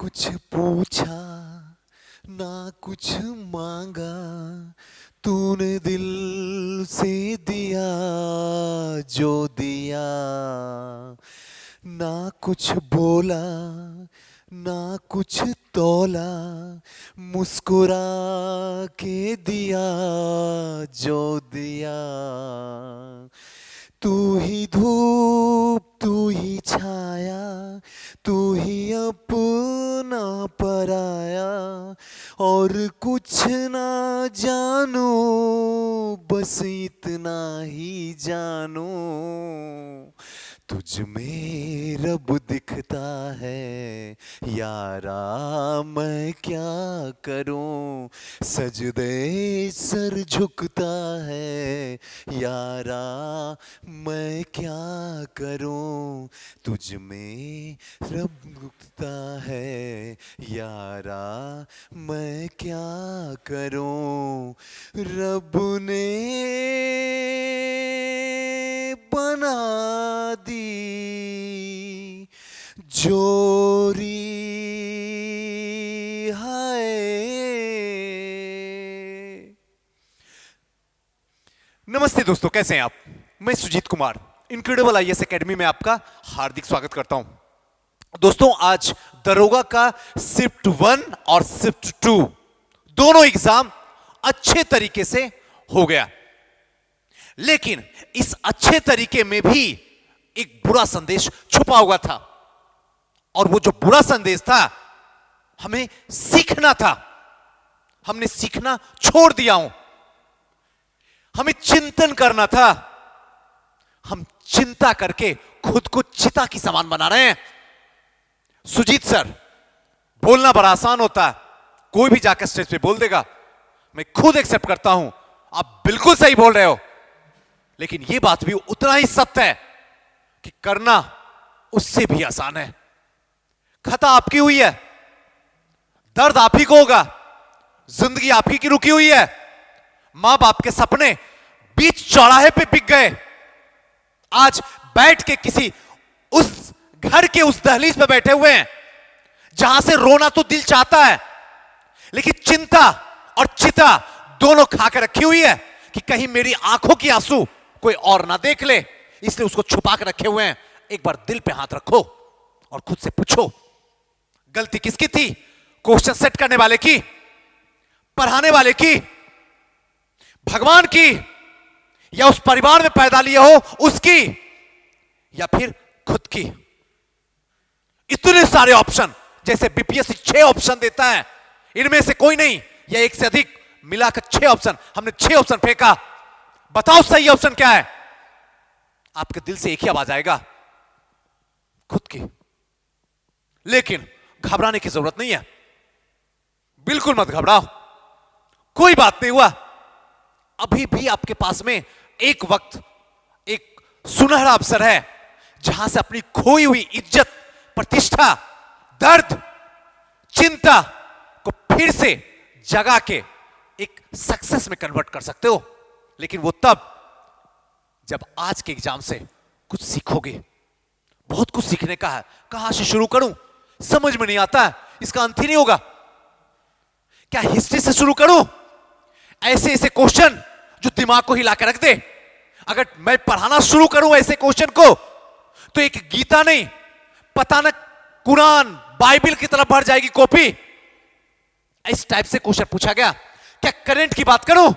कुछ पूछा ना कुछ मांगा, तूने दिल से दिया जो दिया। ना कुछ बोला ना कुछ तोला, मुस्कुरा के दिया जो दिया। तू ही धूप तू ही छाया, तू ही अपना पराया, और कुछ ना जानू बस इतना ही जानू। तुझ में रब दिखता है यारा, मैं क्या करूं। सजदे सर झुकता है यारा, मैं क्या करूं। तुझ में रब दिखता है यारा, मैं क्या करूं। रब ने बना दी जोरी है। नमस्ते दोस्तों, कैसे हैं आप? मैं Sujit Kumar incredible IAS academy में आपका हार्दिक स्वागत करता हूं। दोस्तों, आज दरोगा का शिफ्ट 1 और शिफ्ट 2 दोनों एग्जाम अच्छे तरीके से हो गया, लेकिन इस अच्छे तरीके में भी एक बुरा संदेश छुपा हुआ था। और वो जो बुरा संदेश था, हमें सीखना था। हमने सीखना छोड़ दिया हूं। हमें चिंतन करना था। हम चिंता करके खुद को चिता की समान बना रहे हैं। सुजीत सर, बोलना बड़ा आसान होता है, कोई भी जाकर स्टेज पे बोल देगा। मैं खुद एक्सेप्ट करता हूं, आप बिल्कुल सही बोल रहे हो, लेकिन यह बात भी उतना ही सत्य है कि करना उससे भी आसान है। खता आपकी हुई है, दर्द आप ही को होगा, जिंदगी आप ही की रुकी हुई है। मां बाप के सपने बीच चौराहे पे बिक गए। आज बैठ के किसी उस घर के उस दहलीज पे बैठे हुए हैं जहां से रोना तो दिल चाहता है, लेकिन चिंता और चिता दोनों खाकर रखी हुई है कि कहीं मेरी आंखों की आंसू कोई और ना देख ले, इसलिए उसको छुपा कर रखे हुए हैं। एक बार दिल पे हाथ रखो और खुद से पूछो, गलती किसकी थी? क्वेश्चन सेट करने वाले की, पढ़ाने वाले की, भगवान की, या उस परिवार में पैदा लिए हो उसकी, या फिर खुद की? इतने सारे ऑप्शन, जैसे बीपीएससी 6 ऑप्शन देता है, इनमें से कोई नहीं या एक से अधिक, मिलाकर 6 ऑप्शन। हमने 6 ऑप्शन फेंका। बताओ सही ऑप्शन क्या है? आपके दिल से एक ही आवाज आएगा, खुद की। लेकिन घबराने की जरूरत नहीं है, बिल्कुल मत घबराओ, कोई बात नहीं हुआ। अभी भी आपके पास में एक वक्त, एक सुनहरा अवसर है जहां से अपनी खोई हुई इज्जत, प्रतिष्ठा, दर्द, चिंता को फिर से जगा के एक सक्सेस में कन्वर्ट कर सकते हो। लेकिन वो तब जब आज के एग्जाम से कुछ सीखोगे। बहुत कुछ सीखने का है, कहां से शुरू करूं समझ में नहीं आता है, इसका अंत ही नहीं होगा। क्या हिस्ट्री से शुरू करूं? ऐसे ऐसे क्वेश्चन जो दिमाग को हिला के रख दे। अगर मैं पढ़ाना शुरू करूं ऐसे क्वेश्चन को, तो एक गीता नहीं, पता न कुरान, बाइबल की तरफ भर जाएगी कॉपी। इस टाइप से क्वेश्चन पूछा गया। क्या करंट की बात करूं?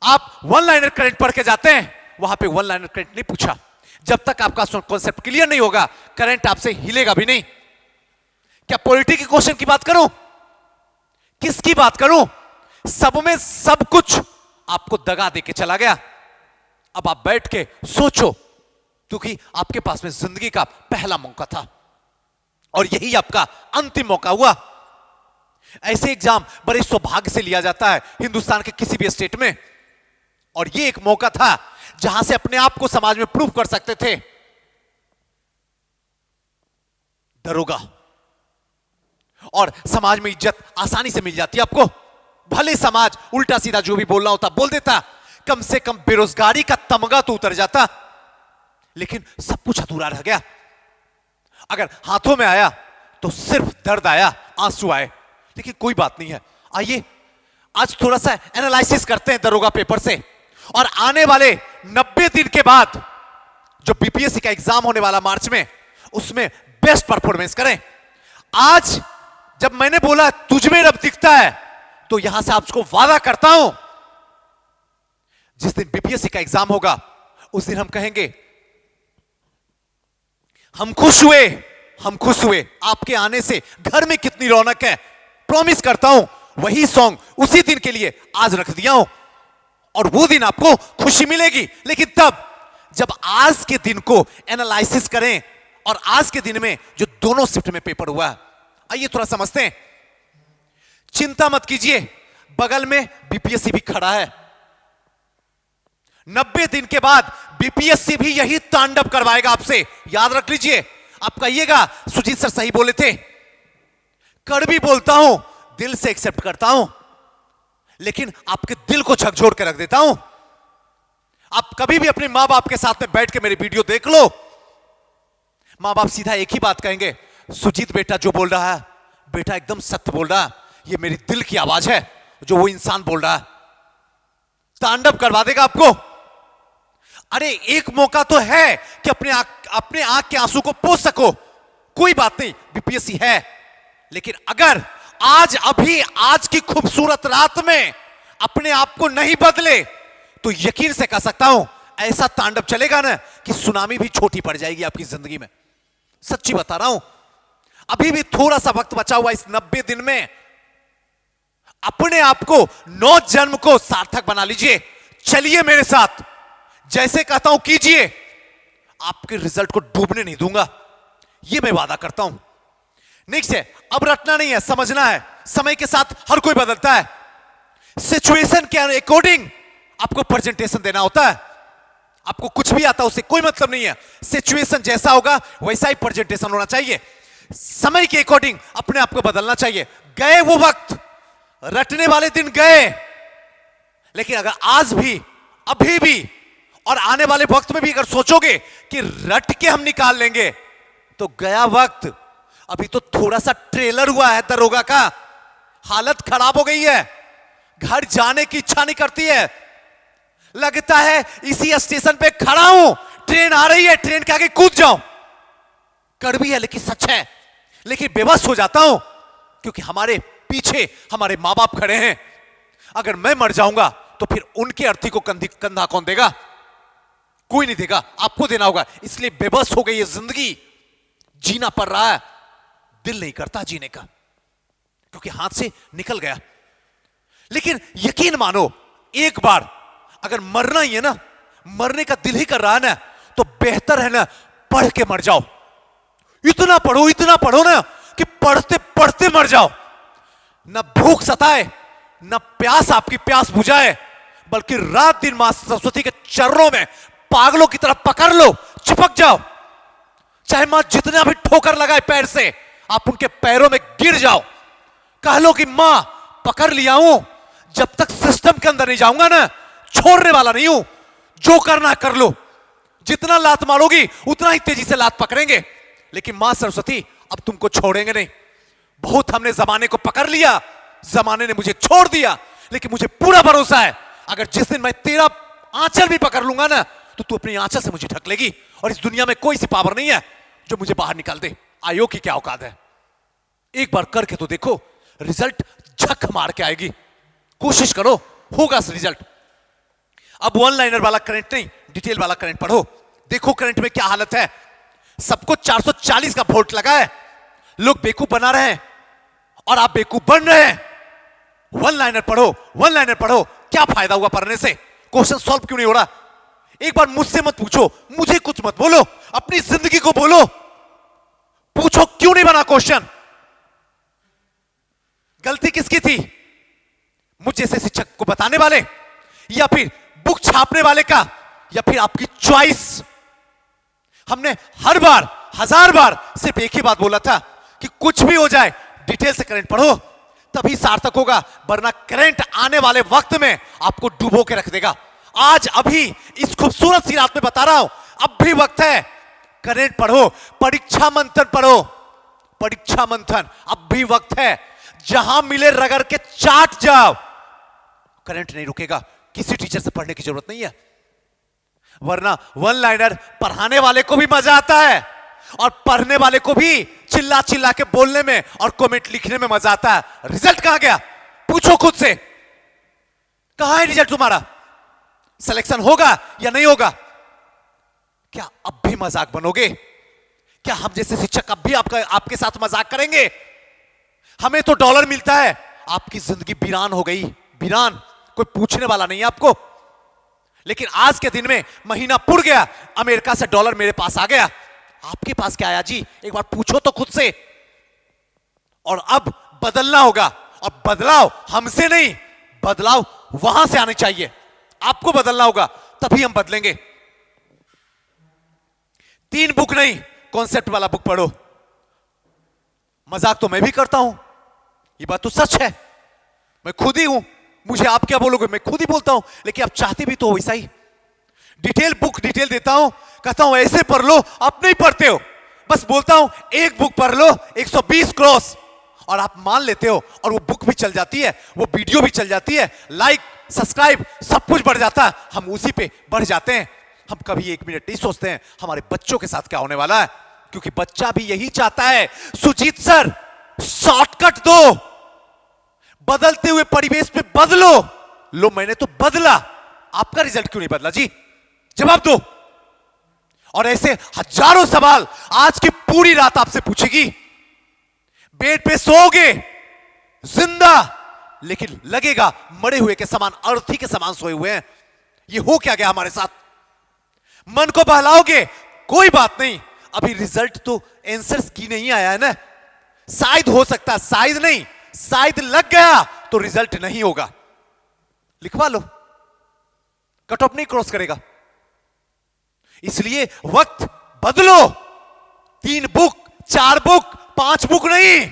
आप वन लाइनर करंट पढ़ के जाते हैं, वहां पे वन लाइनर करंट नहीं पूछा। जब तक आपका कॉन्सेप्ट क्लियर नहीं होगा, करंट आपसे हिलेगा भी नहीं। क्या पॉलिटिक्स के क्वेश्चन की बात करूं? किसकी बात करूं? सब में सब कुछ आपको दगा देके चला गया। अब आप बैठ के सोचो, क्योंकि आपके पास में जिंदगी का पहला मौका था और यही आपका अंतिम मौका हुआ। ऐसे एग्जाम बड़े सौभाग्य से लिया जाता है हिंदुस्तान के किसी भी स्टेट में, और यह एक मौका था जहां से अपने आप को समाज में प्रूव कर सकते थे। दरोगा, और समाज में इज्जत आसानी से मिल जाती है आपको। भले समाज उल्टा सीधा जो भी बोलना होता बोल देता, कम से कम बेरोजगारी का तमगा तो उतर जाता, लेकिन सब कुछ अधूरा रह गया। अगर हाथों में आया तो सिर्फ दर्द आया, आंसू आए, लेकिन कोई बात नहीं है। आइए आज थोड़ा सा एनालिसिस करते हैं दरोगा पेपर से, और आने वाले 90 दिन के बाद जो बीपीएससी का एग्जाम होने वाला मार्च में, उसमें बेस्ट परफॉर्मेंस करें। आज जब मैंने बोला तुझ में रब दिखता है, तो यहां से आपको वादा करता हूं, जिस दिन बीपीएससी का एग्जाम होगा उस दिन हम कहेंगे हम खुश हुए, हम खुश हुए, आपके आने से घर में कितनी रौनक है। प्रॉमिस करता हूं वही सॉन्ग उसी दिन के लिए आज रख दिया हूं, और वो दिन आपको खुशी मिलेगी। लेकिन तब जब आज के दिन को एनालिसिस करें, और आज के दिन में जो दोनों शिफ्ट में पेपर हुआ है, आइए थोड़ा समझते हैं। चिंता मत कीजिए, बगल में बीपीएससी भी खड़ा है। 90 दिन के बाद बीपीएससी भी यही तांडव करवाएगा आपसे, याद रख लीजिए। आप कहिएगा सुजीत सर सही बोले थे, कड़वी बोलता हूं, दिल से एक्सेप्ट करता हूं, लेकिन आपके दिल को झकझोर के रख देता हूं। आप कभी भी अपने मां बाप के साथ में बैठ के मेरी वीडियो देख लो, मां बाप सीधा एक ही बात कहेंगे, सुजीत बेटा जो बोल रहा है बेटा एकदम सत्य बोल रहा है, ये मेरी दिल की आवाज है जो वो इंसान बोल रहा है। तांडव करवा देगा आपको। अरे एक मौका तो है कि अपने आंख के आंसू को पोंछ सको, कोई बात नहीं, बीपीएससी है। लेकिन अगर आज अभी आज की खूबसूरत रात में अपने आप को नहीं बदले, तो यकीन से कह सकता हूं ऐसा तांडव चलेगा ना कि सुनामी भी छोटी पड़ जाएगी आपकी जिंदगी में। सच्ची बता रहा हूं। अभी भी थोड़ा सा वक्त बचा हुआ इस 90 दिन में, अपने आप को, नौ जन्म को सार्थक बना लीजिए। चलिए मेरे साथ, जैसे कहता हूं कीजिए, आपके रिजल्ट को डूबने नहीं दूंगा, यह मैं वादा करता हूं। नेक्स्ट है, अब रटना नहीं है, समझना है। समय के साथ हर कोई बदलता है, सिचुएशन के अकॉर्डिंग आपको प्रेजेंटेशन देना होता है। आपको कुछ भी आता उससे कोई मतलब नहीं है, सिचुएशन जैसा होगा वैसा ही प्रेजेंटेशन होना चाहिए। समय के अकॉर्डिंग अपने आप को बदलना चाहिए। गए वो वक्त, रटने वाले दिन गए, लेकिन अगर आज भी, अभी भी और आने वाले वक्त में भी अगर सोचोगे कि रट के हम निकाल लेंगे, तो गया वक्त। अभी तो थोड़ा सा ट्रेलर हुआ है दरोगा का, हालत खराब हो गई है, घर जाने की इच्छा नहीं करती है, लगता है इसी स्टेशन पे खड़ा हूं, ट्रेन आ रही है, ट्रेन के आगे कूद जाऊं। कड़वी है लेकिन सच है। लेकिन बेबस हो जाता हूं क्योंकि हमारे पीछे हमारे मां बाप खड़े हैं। अगर मैं मर जाऊंगा तो फिर उनके अर्थी को कंधा कौन देगा? कोई नहीं देगा, आपको देना होगा। इसलिए बेबस हो गई है जिंदगी, जीना पड़ रहा है, दिल नहीं करता जीने का क्योंकि हाथ से निकल गया। लेकिन यकीन मानो, एक बार अगर मरना ही है ना, मरने का दिल ही कर रहा है ना, तो बेहतर है ना पढ़ के मर जाओ। इतना पढ़ो ना कि पढ़ते पढ़ते मर जाओ। ना भूख सताए, ना प्यास आपकी प्यास बुझाए, बल्कि रात दिन मां सरस्वती के चरणों में पागलों की तरह पकड़ लो, चिपक जाओ। चाहे मां जितना भी ठोकर लगाए पैर से, आप उनके पैरों में गिर जाओ। कह लो कि मां पकड़ लिया हूं, जब तक सिस्टम के अंदर नहीं जाऊंगा ना, छोड़ने वाला नहीं हूं, जो करना कर लो। जितना लात मारोगी उतना ही तेजी से लात पकड़ेंगे, लेकिन मां सरस्वती अब तुमको छोड़ेंगे नहीं। बहुत हमने जमाने को पकड़ लिया, जमाने ने मुझे छोड़ दिया, लेकिन मुझे पूरा भरोसा है अगर जिस दिन मैं तेरा आंचल भी पकड़ लूंगा ना, तो तू अपनी आंचल से मुझे ढक लेगी, और इस दुनिया में कोई सी पावर नहीं है जो मुझे बाहर निकाल दे। आयोग की क्या औकात है? एक बार करके तो देखो, रिजल्ट झक मार के आएगी। कोशिश करो, होगा रिजल्ट। अब वन लाइनर वाला करंट नहीं, डिटेल वाला करंट पढ़ो। देखो करंट में क्या हालत है। सबको 440 का वोल्ट लगा है, लोग बेवकूफ बना रहे हैं और आप बेवकूफ बन रहे हैं। वन लाइनर पढ़ो, वन लाइनर पढ़ो। क्या फायदा हुआ पढ़ने से? क्वेश्चन सॉल्व क्यों नहीं हो रहा? एक बार मुझसे मत पूछो, मुझे कुछ मत बोलो, अपनी जिंदगी को बोलो। पूछो क्यों नहीं बना क्वेश्चन? गलती किसकी थी? मुझ जैसे शिक्षक को बताने वाले, या फिर बुक छापने वाले का, या फिर आपकी चॉइस? हमने हर बार, 1000 बार सिर्फ एक ही बात बोला था कि कुछ भी हो जाए डिटेल से करंट पढ़ो, तभी सार्थक होगा, वरना करंट आने वाले वक्त में आपको डुबो के रख देगा। आज अभी इस खूबसूरत सी रात में बता रहा हूं, अब भी वक्त है, करंट पढ़ो, परीक्षा मंत्र पढ़ो, परीक्षा मंथन अब भी वक्त है, जहां मिले रगड़ के चाट जाओ। करंट नहीं रुकेगा, किसी टीचर से पढ़ने की जरूरत नहीं है, वरना वन लाइनर पढ़ाने वाले को भी मजा आता है और पढ़ने वाले को भी चिल्ला चिल्ला के बोलने में और कमेंट लिखने में मजा आता है। रिजल्ट कहां गया? पूछो खुद से, कहां है रिजल्ट तुम्हारा? सिलेक्शन होगा या नहीं होगा? क्या अब भी मजाक बनोगे? क्या हम जैसे शिक्षक अब भी आपके साथ मजाक करेंगे? हमें तो डॉलर मिलता है, आपकी जिंदगी वीरान हो गई, वीरान, कोई पूछने वाला नहीं है आपको। लेकिन आज के दिन में महीना पुर गया, अमेरिका से डॉलर मेरे पास आ गया, आपके पास क्या आया जी? एक बार पूछो तो खुद से। और अब बदलना होगा, और बदलाव हमसे नहीं, बदलाव वहां से आने चाहिए। आपको बदलना होगा, तभी हम बदलेंगे। 3 बुक नहीं, कॉन्सेप्ट वाला बुक पढ़ो। मजाक तो मैं भी करता हूं, ये बात तो सच है, मैं खुद ही हूं, मुझे आप क्या बोलोगे, मैं खुद ही बोलता हूं, लेकिन आप चाहते भी तो वैसा ही। डिटेल बुक डिटेल देता हूं, कहता हूं ऐसे पढ़ लो, आप नहीं पढ़ते हो। बस बोलता हूं एक बुक पढ़ लो 120 क्रॉस, और आप मान लेते हो, और वो बुक भी चल जाती है, वो वीडियो भी चल जाती है, लाइक सब्सक्राइब सब कुछ बढ़ जाता है, हम उसी पे बढ़ जाते हैं। हम कभी 1 मिनट नहीं सोचते हैं हमारे बच्चों के साथ क्या होने वाला है, क्योंकि बच्चा भी यही चाहता है, सुजीत सर शॉर्टकट दो, बदलते हुए परिवेश पे बदलो। लो मैंने तो बदला, आपका रिजल्ट क्यों नहीं बदला जी? जवाब दो। और ऐसे हजारों सवाल आज की पूरी रात आपसे पूछेगी। बेड पे सोओगे जिंदा, लेकिन लगेगा मरे हुए के समान, अर्थी के समान सोए हुए हैं। ये हो क्या गया हमारे साथ? मन को बहलाओगे, कोई बात नहीं, अभी रिजल्ट तो आंसर्स की नहीं आया है ना, शायद हो सकता है, शायद नहीं, शायद लग गया तो रिजल्ट नहीं होगा, लिखवा लो, कट ऑफ नहीं क्रॉस करेगा। इसलिए वक्त बदलो, 3 बुक 4 बुक 5 बुक नहीं,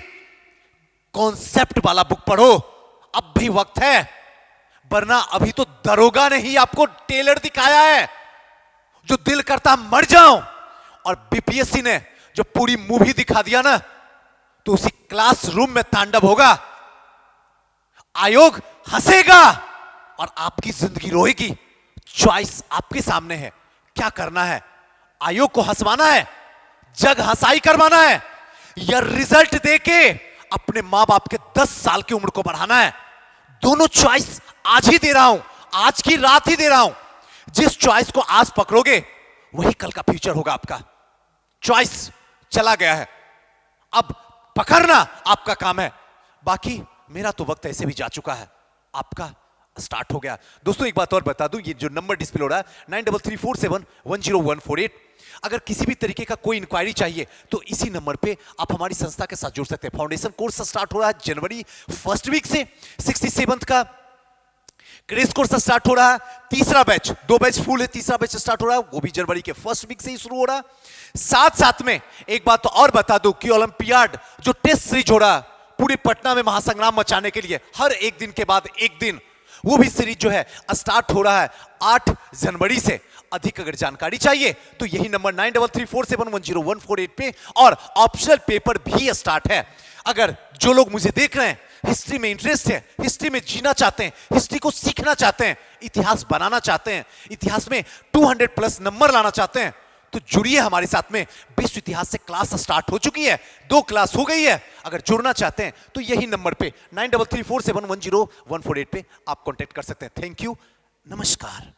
कॉन्सेप्ट वाला बुक पढ़ो, अब भी वक्त है। वरना अभी तो दरोगा ने ही आपको टेलर दिखाया है, जो दिल करता मर जाऊं, और बीपीएससी ने जो पूरी मूवी दिखा दिया ना, तो उसी क्लासरूम में तांडव होगा, आयोग हंसेगा और आपकी जिंदगी रोएगी। चॉइस आपके सामने है, क्या करना है? आयोग को हंसवाना है, जग हंसाई करवाना है, या रिजल्ट देके अपने मां बाप के 10 साल की उम्र को बढ़ाना है? दोनों चॉइस आज ही दे रहा हूं, आज की रात ही दे रहा हूं। जिस चॉइस को आज पकड़ोगे वही कल का फ्यूचर होगा आपका। चॉइस चला गया है, अब पकड़ना आपका काम है, बाकी मेरा तो वक्त ऐसे भी जा चुका है, आपका स्टार्ट हो गया। दोस्तों एक बात और बता दूं, ये जो नंबर डिस्प्ले हो रहा है 9334710148, अगर किसी भी तरीके का कोई इंक्वायरी चाहिए तो इसी नंबर पे आप हमारी संस्था के साथ जुड़ सकते हैं। फाउंडेशन कोर्स स्टार्ट हो रहा है जनवरी फर्स्ट वीक से, 67th का क्रेज कोर्स स्टार्ट हो रहा है, तीसरा बैच, 2 बैच फुल है, तीसरा बैच स्टार्ट हो रहा है, वो भी जनवरी के फर्स्ट वीक से ही शुरू हो रहा है। साथ साथ में एक बात तो और बता दूं कि ओलंपियाड जो टेस्ट सीरीज हो रहा है पूरे पटना में महासंग्राम मचाने के लिए, हर एक दिन के बाद एक दिन, वो भी सीरीज जो है स्टार्ट हो रहा है 8 जनवरी से। अधिक अगर जानकारी चाहिए तो यही नंबर 9334710148 पे, और ऑप्शनल पेपर भी स्टार्ट है। अगर जो लोग मुझे देख रहे हैं, हिस्ट्री में इंटरेस्ट है, हिस्ट्री में जीना चाहते हैं, हिस्ट्री को सीखना चाहते हैं, इतिहास बनाना चाहते हैं, इतिहास में 200+ नंबर लाना चाहते हैं, तो जुड़िए हमारे साथ में। विश्व इतिहास से क्लास स्टार्ट हो चुकी है, 2 क्लास हो गई है। अगर जुड़ना चाहते हैं तो यही नंबर पे 9334710148 पे आप कांटेक्ट कर सकते हैं। थैंक यू, नमस्कार।